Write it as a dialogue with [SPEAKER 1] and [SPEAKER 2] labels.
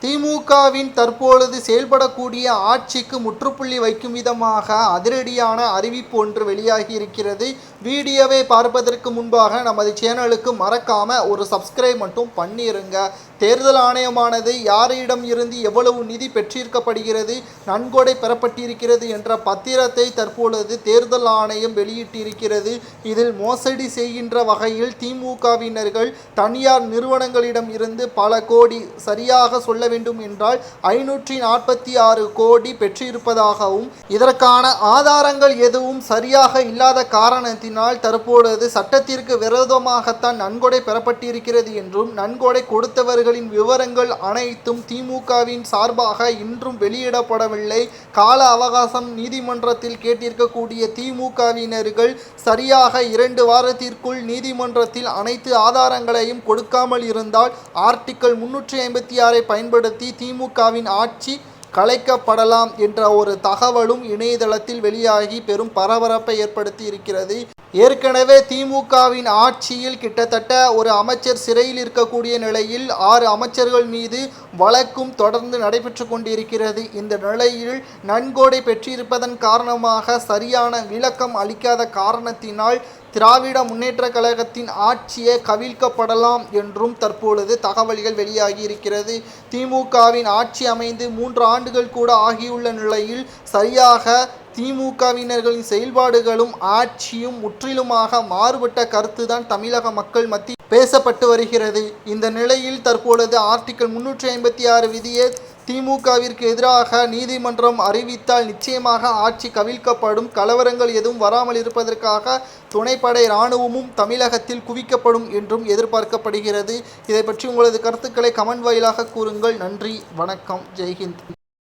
[SPEAKER 1] திமுகவின் தற்பொழுது செயல்படக்கூடிய ஆட்சிக்கு முற்றுப்புள்ளி வைக்கும் விதமாக அதிரடியான அறிவிப்பு ஒன்று வெளியாகி இருக்கிறது. வீடியோவை பார்ப்பதற்கு முன்பாக நமது சேனலுக்கு மறக்காம ஒரு சப்ஸ்கிரைப் மட்டும் பண்ணிருங்க. தேர்தல் ஆணையமானது யாரிடம் இருந்து எவ்வளவு நிதி பெற்றிருக்கப்படுகிறது, நன்கொடை பெறப்பட்டிருக்கிறது என்ற பத்திரத்தை தற்பொழுது தேர்தல் ஆணையம் வெளியிட்டிருக்கிறது. இதில் மோசடி செய்கின்ற வகையில் திமுகவினர்கள் தனியார் நிறுவனங்களிடம் இருந்து பல கோடி, சரியாக சொல்ல வேண்டும் என்றால் 546 கோடி பெற்றிருப்பதாகவும், இதற்கான ஆதாரங்கள் எதுவும் சரியாக இல்லாத காரணத்தினால் தற்பொழுது சட்டத்திற்கு விரோதமாகத்தான் நன்கொடை பெறப்பட்டிருக்கிறது என்றும், நன்கொடை கொடுத்தவர்களின் விவரங்கள் அனைத்தும் திமுகவின் சார்பாக இன்றும் வெளியிடப்படவில்லை. கால அவகாசம் நீதிமன்றத்தில் கேட்டிருக்கக்கூடிய திமுகவினர்கள் சரியாக 2 வாரத்திற்குள் நீதிமன்றத்தில் அனைத்து ஆதாரங்களையும் கொடுக்காமல் இருந்தால் ஆர்டிக்கல் 356 பயன்படுத்தி திமுகவின் ஆட்சி கலைக்கப்படலாம் என்ற ஒரு தகவலும் இணையதளத்தில் வெளியாகி பெரும் பரபரப்பை ஏற்படுத்தி இருக்கிறது. ஏற்கனவே திமுகவின் ஆட்சியில் கிட்டத்தட்ட ஒரு அமைச்சர் சிறையில் இருக்கக்கூடிய நிலையில் 6 அமைச்சர்கள் மீது வழக்கும் தொடர்ந்து நடைபெற்று கொண்டிருக்கிறது. இந்த நிலையில் நன்கொடை பெற்றிருப்பதன் காரணமாக சரியான விளக்கம் அளிக்காத காரணத்தினால் திராவிட முன்னேற்ற கழகத்தின் ஆட்சியே கவிழ்க்கப்படலாம் என்றும் தற்பொழுது தகவல்கள் வெளியாகி இருக்கிறது. திமுகவின் ஆட்சி அமைந்து 3 ஆண்டுகள் கூட ஆகியுள்ள நிலையில் சரியாக திமுகவினர்களின் செயல்பாடுகளும் ஆட்சியும் முற்றிலுமாக மாறுபட்ட கருத்துதான் தமிழக மக்கள் மத்தியில் பேசப்பட்டு வருகிறது. இந்த நிலையில் தற்பொழுது ஆர்டிக்கல் 356 விதியை திமுகவிற்கு எதிராக நீதிமன்றம் அறிவித்தால் நிச்சயமாக ஆட்சி கவிழ்க்கப்படும், கலவரங்கள் எதுவும் வராமல் இருப்பதற்காக துணைப்படை இராணுவமும் தமிழகத்தில் குவிக்கப்படும் என்றும் எதிர்பார்க்கப்படுகிறது. இதை பற்றி உங்களது கருத்துக்களை கமெண்ட் வாயிலாக கூறுங்கள். நன்றி, வணக்கம், ஜெய்ஹிந்த்.